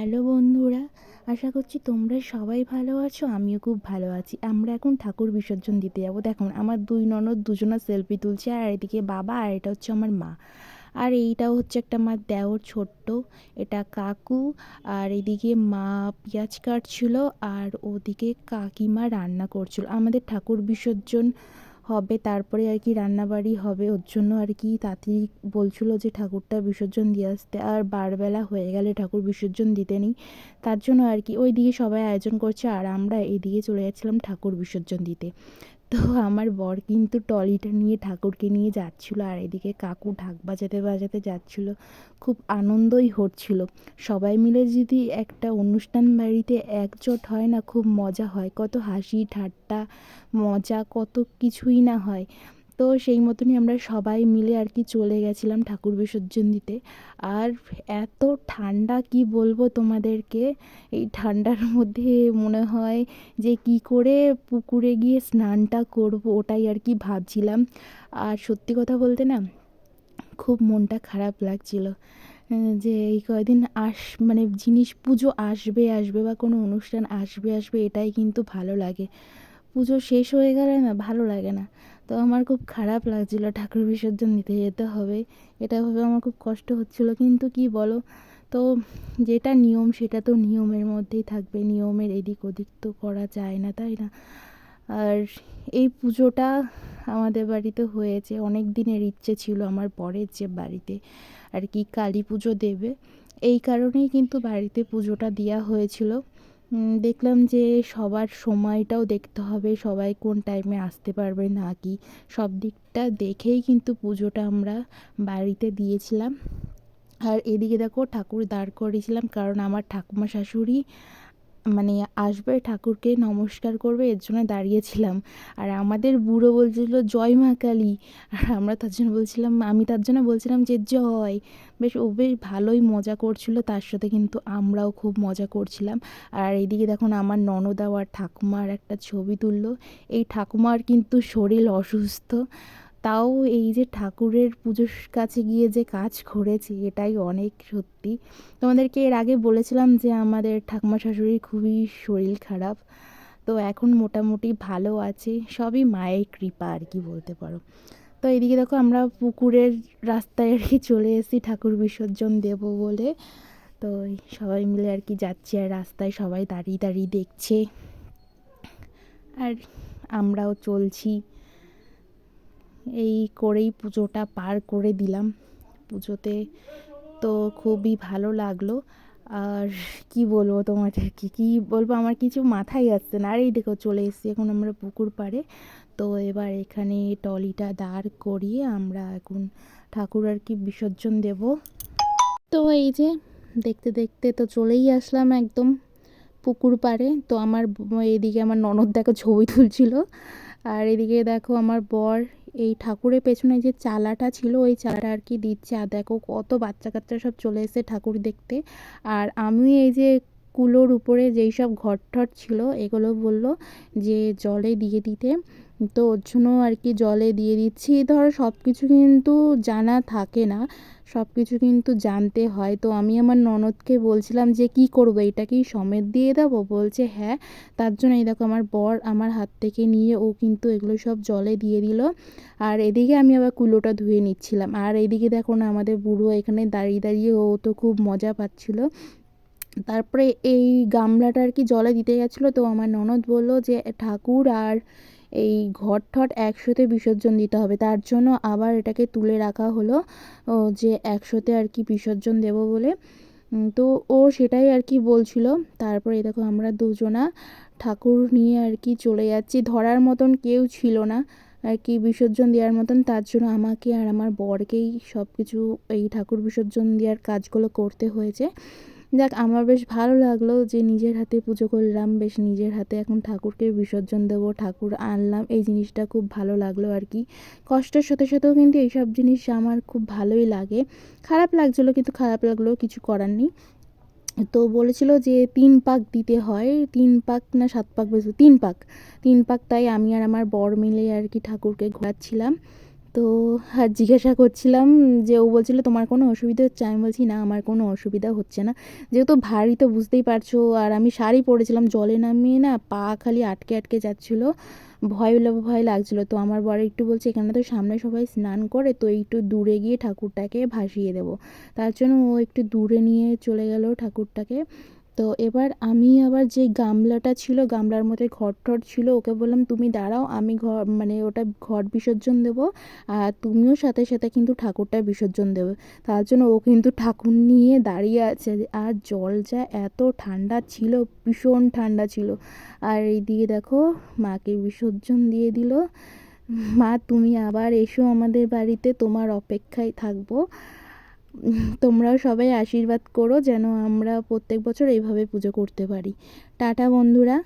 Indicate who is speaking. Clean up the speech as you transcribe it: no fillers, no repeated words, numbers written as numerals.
Speaker 1: Hello বন্ধুরা, আশা করছি তোমরা সবাই ভালো আছো। আমিও খুব ভালো আছি। আমরা এখন ঠাকুর বিসর্জন দিতে যাবো। দেখুন আমার দুই ননদ দুজনা সেলফি তুলছে, আর এদিকে বাবা, আর এটা হচ্ছে আমার মা, আর এইটাও হচ্ছে একটা আমার দেওর ছোট্ট, এটা কাকু। আর এদিকে মা পেঁয়াজ কাটছিল, আর ওদিকে কাকিমা রান্না করছিল। আমাদের ঠাকুর বিসর্জন হবে, তারপরে আর কি রান্নাবাড়ি হবে, ওর জন্য আর কি তাড়াতাড়ি বলছিল যে ঠাকুরটা বিসর্জন দিয়ে আসতে, আর বারবেলা হয়ে গেলে ঠাকুর বিসর্জন দিতে নেই। তার জন্য আর কি ওই দিকে সবাই আয়োজন করছে, আর আমরা এদিকে চলে যাচ্ছিলাম ঠাকুর বিসর্জন দিতে। তো আমার বর কিন্তু ট্রলিটা নিয়ে ঠাকুরকে নিয়ে যাচ্ছিলো, আর এদিকে কাকু ঢাক বাজাতে বাজাতে যাচ্ছিলো। খুব আনন্দই হচ্ছিল। সবাই মিলে যদি একটা অনুষ্ঠান বাড়িতে একজোট হয় না, খুব মজা হয়, কত হাসি ঠাট্টা মজা কত কিছুই না হয়। তো সেই মতনই আমরা সবাই মিলে আর কি চলে গেছিলাম ঠাকুর বিসর্জন দিতে। আর এত ঠান্ডা কি বলবো তোমাদেরকে, এই ঠান্ডার মধ্যে মনে হয় যে কি করে পুকুরে গিয়ে স্নানটা করব, ওটাই আর কি ভাবছিলাম। আর সত্যি কথা বলতে না, খুব মনটা খারাপ লাগছিল যে এই কয়দিন মানে জিনিস পুজো আসবে আসবে বা কোনো অনুষ্ঠান আসবে আসবে, এটাই কিন্তু ভালো লাগে। পুজো শেষ হয়ে গেলে না ভালো লাগে না। তো আমার খুব খারাপ লাগছিল ঠাকুর বিসর্জন দিতে যেতে হবে, এটা ভেবে আমার খুব কষ্ট হচ্ছিল। কিন্তু কি বলো, তো যেটা নিয়ম সেটা তো নিয়মের মধ্যেই থাকবে, নিয়মের এদিক ওদিক তো করা যায় না, তাই না? আর এই পুজোটা আমাদের বাড়িতে হয়েছে, অনেক দিনের ইচ্ছে ছিল আমার বরের যে বাড়িতে আর কি কালী পুজো দেবে, এই কারণেই কিন্তু বাড়িতে পুজোটা দেওয়া হয়েছিল। দেখলাম যে সবার সময়টাও দেখতে হবে, সবাই কোন টাইমে আসতে পারবে না কি, সব দিকটা দেখেই কিন্তু পুজোটা আমরা বাড়িতে দিয়েছিলাম। আর এদিকে দেখো ঠাকুর দাঁড় করিয়েছিলাম, কারণ আমার ঠাকুমা শাশুড়ি মানে আসবে ঠাকুরকে নমস্কার করবে, এর জন্য দাঁড়িয়েছিলাম। আর আমাদের বুড়ো বলছিল জয় মা কালী, আর আমরা তার জন্য বলছিলাম, আমি তার জন্য বলছিলাম যে জয়। বেশ ভালোই মজা করছিল, তার সাথে কিন্তু আমরাও খুব মজা করছিলাম। আর এইদিকে দেখুন আমার ননদা আর ঠাকুমার একটা ছবি তুললো। এই ঠাকুমার কিন্তু শরীর অসুস্থ, তাও এই যে ঠাকুরের পুজোর কাছে গিয়ে যে কাজ করেছে, এটাই অনেক সত্যি। তোমাদেরকে এর আগে বলেছিলাম যে আমাদের ঠাকুমা শাশুড়ির খুবই শরীর খারাপ, তো এখন মোটামুটি ভালো আছে, সবই মায়ের কৃপা আর কি বলতে পারো। তো এদিকে দেখো আমরা পুকুরের রাস্তায় আর কি চলে এসেছি ঠাকুর বিসর্জন দেব বলে। তো সবাই মিলে আর কি যাচ্ছি, আর রাস্তায় সবাই দাঁড়িয়ে দাঁড়িয়ে দেখছে, আর আমরাও চলছি। এই করেই পুজোটা পার করে দিলাম। পুজোতে তো খুবই ভালো লাগলো। আর কি বলবো তোমাদেরকে, কি বলবো, আমার কিছু মাথায় আসছে না। আর এই দেখো চলে এসেছি এখন আমরা পুকুর পাড়ে। তো এবার এখানে ট্রলিটা দাঁড় করিয়ে আমরা এখন ঠাকুর আর কি বিসর্জন দেব। তো এই যে দেখতে দেখতে তো চলেই আসলাম একদম পুকুর পাড়ে। তো আমার এদিকে আমার ননদ দেখো ছবি তুলছিল, আর এদিকে দেখো আমার বর এই ঠাকুরের পেছনে যে চালাটা ছিল ওই চালাটা আর কি দিচ্ছে। আর দেখো কত বাচ্চা কাচ্চা সব চলে এসেছে ঠাকুর দেখতে। আর আমি এই যে কুলোর উপরে যেই সব ঘর ঠর ছিল এগুলো বললো যে জলে দিয়ে দিতে, তো ওর জন্য আর কি জলে দিয়ে দিচ্ছি। ধরো সব কিছু কিন্তু জানা থাকে না, সব কিছু কিন্তু জানতে হয়। তো আমি আমার ননদকে বলছিলাম যে কি করবো, এটা কি সমেত দিয়ে দেবো, বলছে হ্যাঁ। তার জন্য এই দেখো আমার বর আমার হাত থেকে নিয়ে ও কিন্তু এগুলো সব জলে দিয়ে দিল। আর এদিকে আমি আবার কুলোটা ধুয়ে নিচ্ছিলাম। আর এইদিকে দেখো না আমাদের বুড়ো এখানে দাঁড়িয়ে দাঁড়িয়ে ও তো খুব মজা পাচ্ছিল। তারপরে এই গামলাটা আর কি জলে দিতে গেছিলো, তো আমার ননদ বলল যে ঠাকুর আর এই ঘট ঠট একসাথে বিসর্জন দিতে হবে, তার জন্য আবার এটাকে তুলে রাখা হলো, যে একসাথে আর কি বিসর্জন দেব বলে। তো ও সেটাই আর কি বলছিল। তারপরে দেখো আমরা দুজনা ঠাকুর নিয়ে আর কি চলে যাচ্ছি, ধরার মতন কেউ ছিল না আর কি বিসর্জন দেওয়ার মতন, তার জন্য আমাকে আর আমার বরকেই সব কিছু এই ঠাকুর বিসর্জন দেওয়ার কাজগুলো করতে হয়েছে। যাক, আমার বেশ ভালো লাগলো যে নিজের হাতে পুজো করলাম, বেশ নিজের হাতে এখন ঠাকুরকে বিসর্জন দেবো, ঠাকুর আনলাম, এই জিনিসটা খুব ভালো লাগলো আর কি। কষ্টের সাথে সাথেও কিন্তু এইসব জিনিস আমার খুব ভালোই লাগে। খারাপ লাগছিলো, কিন্তু খারাপ লাগলেও কিছু করার নেই। তো বলেছিল যে 3 পাক দিতে হয়, 3 পাক না 7 পাক বলছে, 3 পাক, 3 পাক। তাই আমি আর আমার বর মিলে আর কি ঠাকুরকে ঘোরাচ্ছিলাম। তো আর জিজ্ঞাসা করছিলাম যে, ও বলছিল তোমার কোনো অসুবিধা হচ্ছে? আমি বলছি না আমার কোনো অসুবিধা হচ্ছে না, যেহেতু ভারী তো বুঝতেই পারছো, আর আমি শাড়ি পরেছিলাম, জলে নামিয়ে না পা খালি আটকে আটকে যাচ্ছিলো, ভয় ভয় লাগছিলো। তো আমার বর একটু বলছে এখানে তো সামনে সবাই স্নান করে, তো একটু দূরে গিয়ে ঠাকুরটাকে ভাসিয়ে দেবো, তার জন্য ও একটু দূরে নিয়ে চলে গেল ঠাকুরটাকে। তো এবার আমি আবার যে গামলাটা ছিল, গামলার মধ্যে ঘট ছিল, ওকে বললাম তুমি দাঁড়াও, আমি ঘর মানে ওটা ঘট বিসর্জন দেবো, আর তুমিও সাথে সাথে কিন্তু ঠাকুরটা বিসর্জন দেবে। তার জন্য ও কিন্তু ঠাকুর নিয়ে দাঁড়িয়ে আছে, আর জল যা এত ঠান্ডা ছিল, ভীষণ ঠান্ডা ছিল। আর এইদিকে দেখো মাকে বিসর্জন দিয়ে দিল। মা তুমি আবার এসো আমাদের বাড়িতে, তোমার অপেক্ষায় থাকবো। তোমরাও সবাই আশীর্বাদ করো যেন আমরা প্রত্যেক বছর এইভাবে পুজো করতে পারি। টাটা বন্ধুরা।